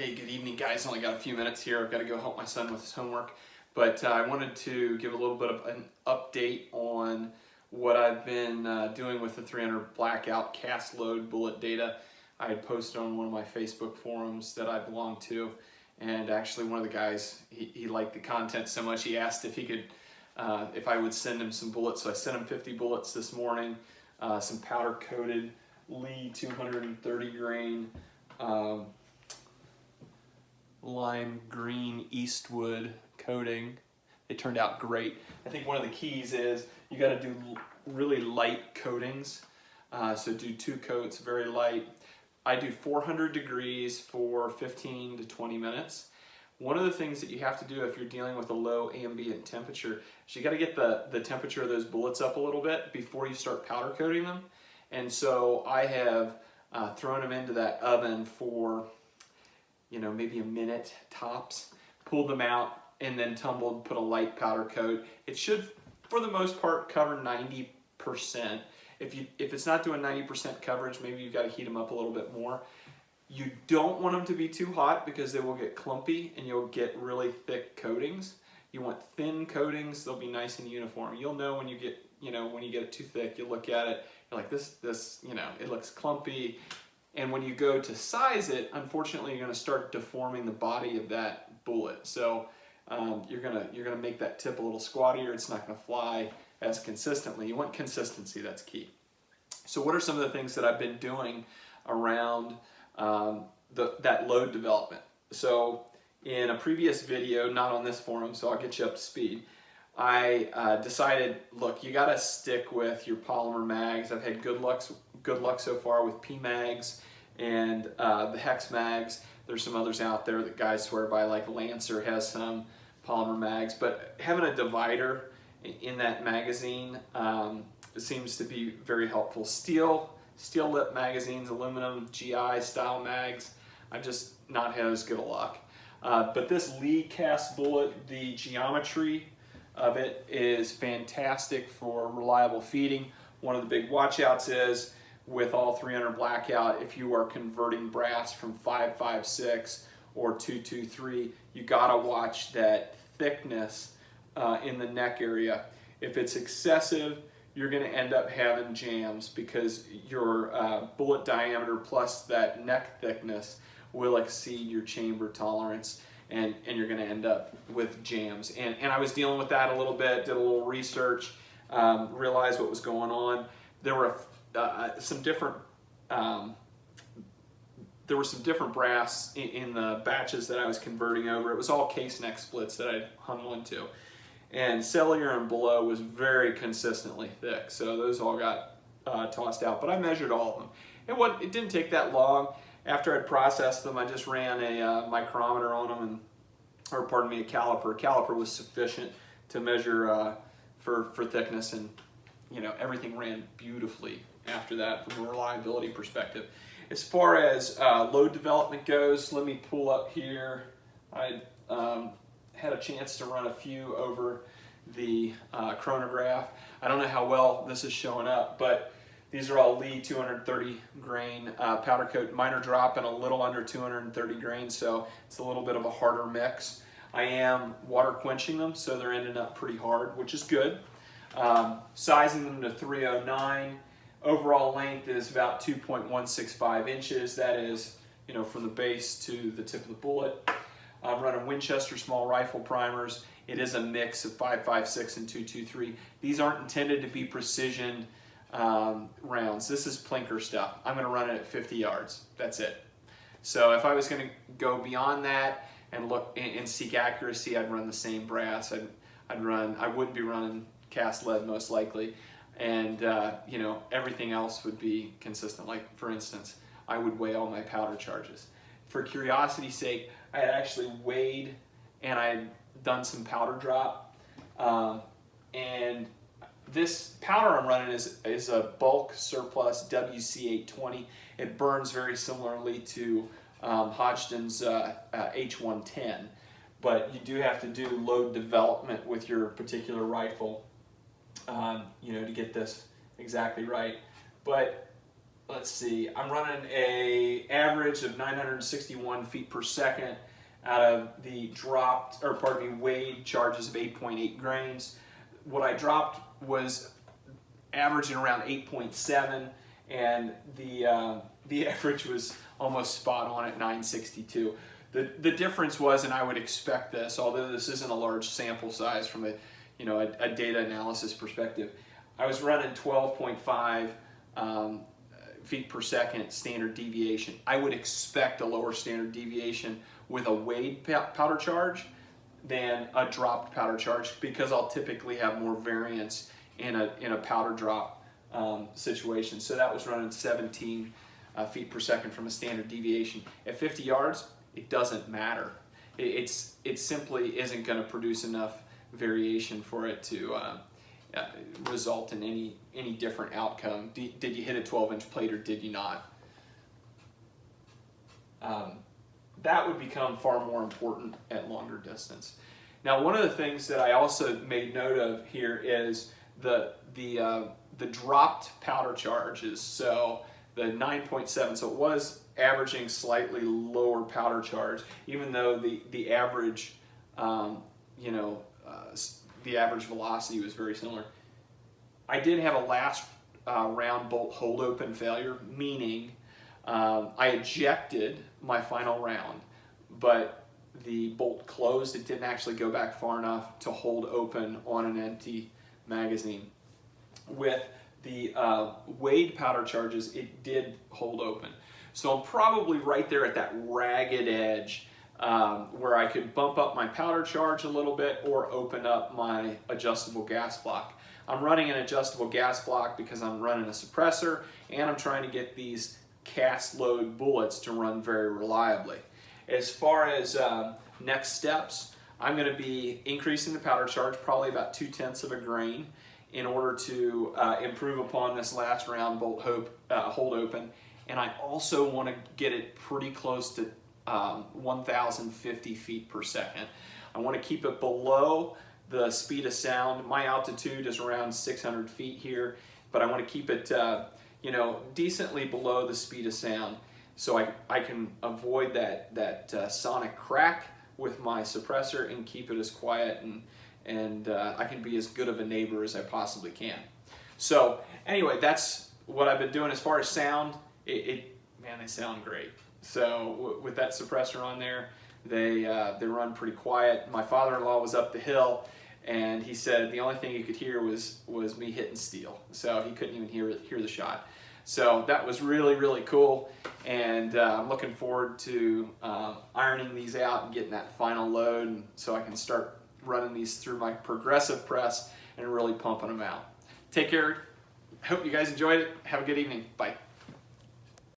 Hey, good evening, guys. Only got a few minutes here. I've got to go help my son with his homework. But I wanted to give a little bit of an update on what I've been doing with the 300 Blackout cast load bullet data. I had posted on one of my Facebook forums that I belong to. And actually one of the guys, he liked the content so much, he asked if he could, if I would send him some bullets. So I sent him 50 bullets this morning, some powder coated Lee 230 grain lime green Eastwood coating. They turned out great. I think one of the keys is you got to do really light coatings. So do 2 coats, very light. I do 400 degrees for 15 to 20 minutes. One of the things that you have to do if you're dealing with a low ambient temperature is you got to get the temperature of those bullets up a little bit before you start powder coating them. And so I have thrown them into that oven for maybe a minute tops, pulled them out, and then tumbled, put a light powder coat. It should, for the most part, cover 90%. If it's not doing 90% coverage, maybe you've got to heat them up a little bit more. You don't want them to be too hot because they will get clumpy and you'll get really thick coatings. You want thin coatings, they'll be nice and uniform. You'll know when you get, when you get it too thick, you look at it, you're like, this, it looks clumpy. And when you go to size it, unfortunately, you're going to start deforming the body of that bullet. So you're gonna make that tip a little squattier. It's not going to fly as consistently. You want consistency. That's key. So what are some of the things that I've been doing around that load development? So in a previous video, not on this forum, so I'll get you up to speed. I decided, look, you got to stick with your polymer mags. I've had good luck so far with P mags and the hex mags. There's some others out there that guys swear by, like Lancer has some polymer mags, but having a divider in that magazine seems to be very helpful. Steel lip magazines, aluminum GI style mags, I've just not had as good a luck. But this Lee cast bullet, the geometry of it is fantastic for reliable feeding. One of the big watchouts is with all 300 Blackout, if you are converting brass from 5.56 or 2.23, you gotta watch that thickness in the neck area. If it's excessive, you're gonna end up having jams because your bullet diameter plus that neck thickness will exceed your chamber tolerance. And you're going to end up with jams. And I was dealing with that a little bit, did a little research, realized what was going on. There were some different brass in the batches that I was converting over. It was all case neck splits that I hung one to. And cellular and below was very consistently thick. So those all got tossed out. But I measured all of them. It didn't take that long. After I'd processed them, I just ran a micrometer on them, a caliper. A caliper was sufficient to measure for thickness, and everything ran beautifully after that from a reliability perspective. As far as load development goes, let me pull up here. I had a chance to run a few over the chronograph. I don't know how well this is showing up, but these are all Lee 230 grain powder coat, minor drop and a little under 230 grain, so it's a little bit of a harder mix. I am water quenching them, so they're ending up pretty hard, which is good. Sizing them to 309. Overall length is about 2.165 inches. That is, from the base to the tip of the bullet. I'm running Winchester small rifle primers. It is a mix of 5.56 and 2.23. These aren't intended to be precision rounds. This is plinker stuff. I'm going to run it at 50 yards. That's it. So if I was going to go beyond that and look and seek accuracy, I'd run the same brass. I wouldn't be running cast lead most likely, and everything else would be consistent. Like for instance, I would weigh all my powder charges. For curiosity's sake, I had actually weighed and I had done some powder drop, and this powder I'm running is a bulk surplus WC820. It burns very similarly to Hodgdon's H110, but you do have to do load development with your particular rifle, to get this exactly right. But let's see, I'm running a average average of 961 feet per second out of the dropped, or pardon me, weighed charges of 8.8 grains. What I dropped was averaging around 8.7, and the average was almost spot on at 962. The difference was, and I would expect this, although this isn't a large sample size from a data analysis perspective, I was running 12.5 feet per second standard deviation. I would expect a lower standard deviation with a weighed powder charge than a dropped powder charge, because I'll typically have more variance in a powder drop situation. So that was running 17 feet per second from a standard deviation. At 50 yards, it doesn't matter. It simply isn't going to produce enough variation for it to result in any different outcome. Did you hit a 12-inch plate or did you not? That would become far more important at longer distance. Now, one of the things that I also made note of here is the dropped powder charges. So the 9.7, so it was averaging slightly lower powder charge, even though the average the average velocity was very similar. I did have a last round bolt hold open failure, meaning I ejected my final round, but the bolt closed. It didn't actually go back far enough to hold open on an empty magazine. With the weighed powder charges, it did hold open. So I'm probably right there at that ragged edge where I could bump up my powder charge a little bit or open up my adjustable gas block. I'm running an adjustable gas block because I'm running a suppressor and I'm trying to get these cast load bullets to run very reliably. As far as next steps, I'm going to be increasing the powder charge probably about 0.2 of a grain in order to improve upon this last round bolt hold open. And I also want to get it pretty close to 1,050 feet per second. I want to keep it below the speed of sound. My altitude is around 600 feet here, but I want to keep it decently below the speed of sound so I can avoid that sonic crack with my suppressor and keep it as quiet and I can be as good of a neighbor as I possibly can. So anyway, that's what I've been doing. As far as sound, man, they sound great. So with that suppressor on there, they run pretty quiet. My father-in-law was up the hill, and he said the only thing he could hear was me hitting steel. So he couldn't even hear the shot. So that was really, really cool, and I'm looking forward to ironing these out and getting that final load, and so I can start running these through my progressive press and really pumping them out. Take care. Hope you guys enjoyed it. Have a good evening. Bye.